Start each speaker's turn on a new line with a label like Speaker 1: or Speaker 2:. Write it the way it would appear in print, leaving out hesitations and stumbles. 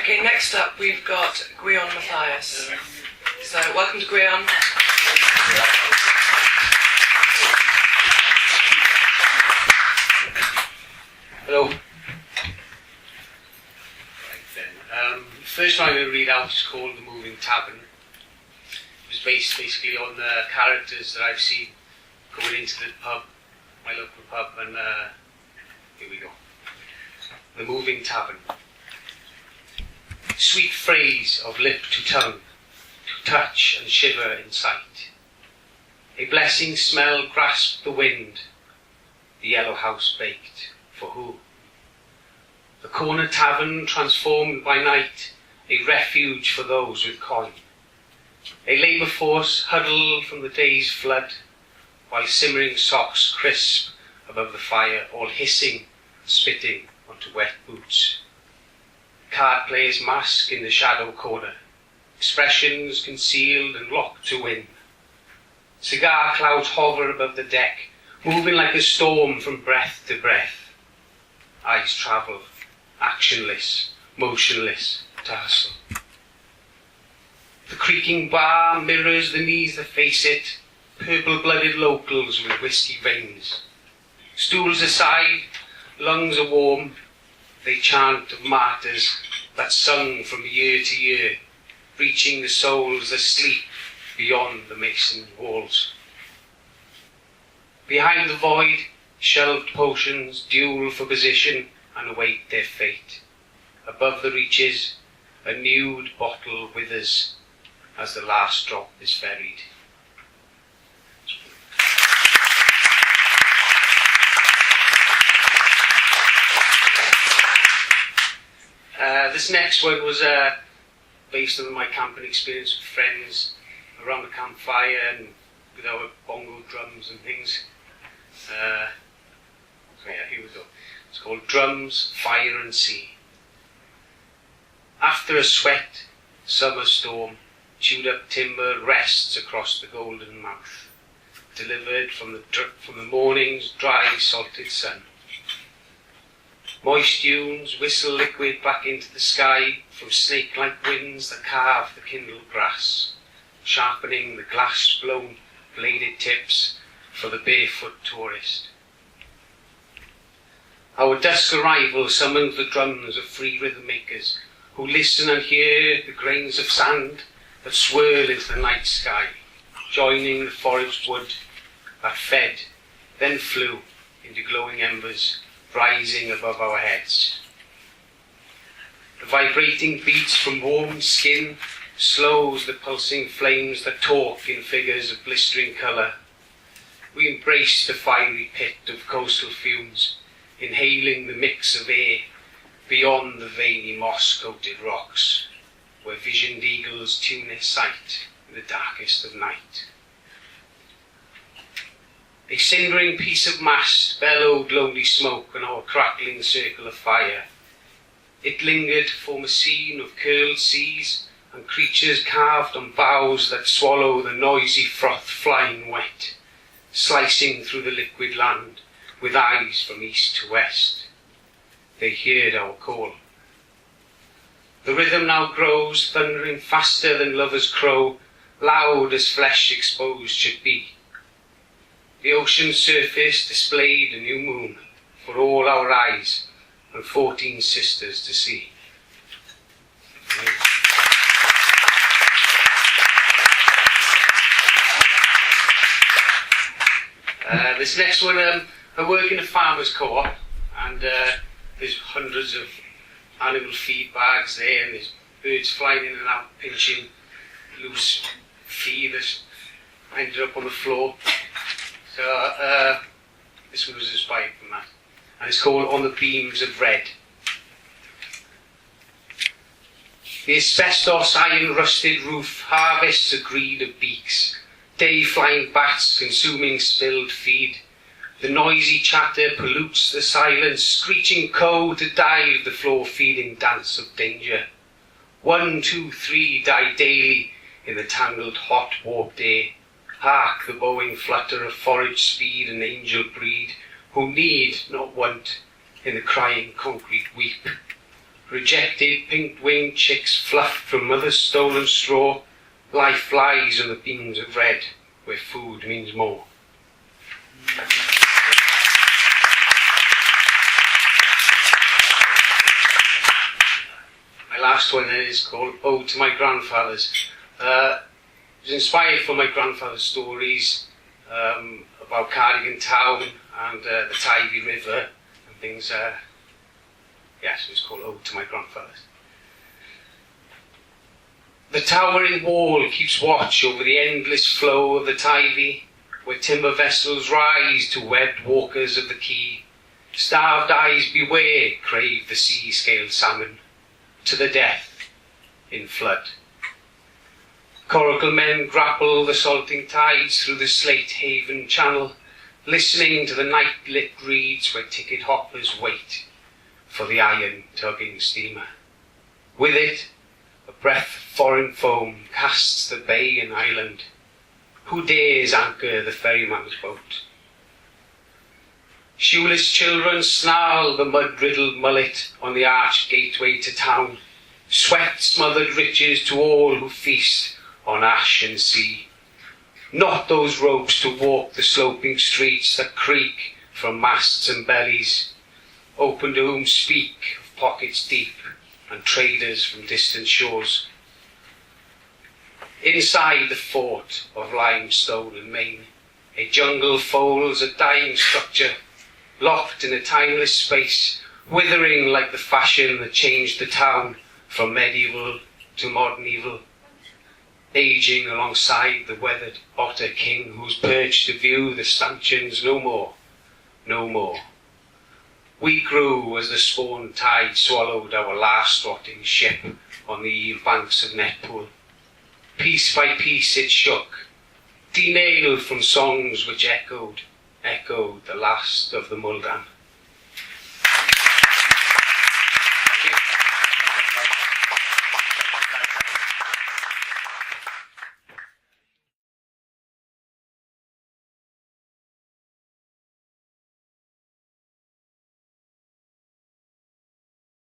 Speaker 1: Okay, next up we've got Gwion Mathias. So, welcome to Gwion.
Speaker 2: Hello. Right then. The first one I'm going to read out is called The Moving Tavern. It was based basically on the characters that I've seen going into the pub, my local pub, and here we go. The Moving Tavern. Sweet phrase of lip to tongue, to touch and shiver in sight. A blessing smell grasped the wind, the yellow house baked, for who? The corner tavern transformed by night, a refuge for those with coin. A labour force huddled from the day's flood, while simmering socks crisp above the fire, all hissing, spitting onto wet boots. Card players mask in the shadow corner, expressions concealed and locked to win. Cigar clouds hover above the deck, moving like a storm from breath to breath. Eyes travel, actionless, motionless, to hustle. The creaking bar mirrors the knees that face it, purple-blooded locals with whiskey veins. Stools aside, lungs are warm, they chant of martyrs that sung from year to year, reaching the souls that sleep beyond the mason walls. Behind the void, shelved potions duel for position and await their fate. Above the reaches, a nude bottle withers as the last drop is ferried. This next one was based on my camping experience with friends around the campfire and with our bongo drums and things. So yeah, here we go. It's called Drums, Fire and Sea. After a sweat, summer storm, chewed up timber rests across the golden mouth, delivered from the morning's dry, salted sun. Moist dunes whistle liquid back into the sky from snake-like winds that carve the kindled grass, sharpening the glass-blown bladed tips for the barefoot tourist. Our dusk arrival summons the drums of free rhythm makers who listen and hear the grains of sand that swirl into the night sky, joining the forest wood that fed, then flew into glowing embers rising above our heads. The vibrating beats from warm skin slows the pulsing flames that talk in figures of blistering colour. We embrace the fiery pit of coastal fumes, inhaling the mix of air beyond the veiny moss-coated rocks, where visioned eagles tune their sight in the darkest of night. A cindering piece of mast bellowed lonely smoke on our crackling circle of fire. It lingered to form a scene of curled seas and creatures carved on boughs that swallow the noisy froth flying wet, slicing through the liquid land with eyes from east to west. They heard our call. The rhythm now grows, thundering faster than lover's crow, loud as flesh exposed should be. The ocean's surface displayed a new moon for all our eyes and 14 sisters to see. This next one, I work in a farmer's co-op, and there's hundreds of animal feed bags there, and there's birds flying in and out, pinching loose feed that ended up on the floor. So this one was inspired from that, and it's called On the Beams of Red. The asbestos iron rusted roof harvests a greed of beaks, day flying bats consuming spilled feed. The noisy chatter pollutes the silence, screeching code to dive the floor feeding dance of danger. 1, 2, 3 die daily in the tangled hot warped air. Hark the bowing flutter of forage speed and angel breed, who need, not want, in the crying concrete weep. Rejected pink-winged chicks fluffed from mother's stolen straw. Life lies on the beams of red, where food means more. My last one is called Ode to My Grandfathers. It was inspired from my grandfather's stories about Cardigan town and the Tivy River and things. Yes, it's called Ode to My Grandfathers. The towering wall keeps watch over the endless flow of the Tivy, where timber vessels rise to webbed walkers of the quay. Starved eyes beware, crave the sea-scaled salmon, to the death in flood. Coracle men grapple the salting tides through the slate haven channel, listening to the night-lit reeds where ticket hoppers wait for the iron-tugging steamer. With it, a breath of foreign foam casts the bay and island. Who dares anchor the ferryman's boat? Shoeless children snarl the mud-riddled mullet on the arched gateway to town. Sweat-smothered riches to all who feast on ash and sea. Not those ropes to walk the sloping streets that creak from masts and bellies. Open to whom speak of pockets deep and traders from distant shores. Inside the fort of limestone and main, a jungle folds a dying structure, locked in a timeless space, withering like the fashion that changed the town from medieval to modern evil, aging alongside the weathered otter king who's perched to view the stanchions no more, no more. We grew as the spawn tide swallowed our last rotting ship on the eve banks of Netpool. Piece by piece it shook, denailed from songs which echoed the last of the Muldan.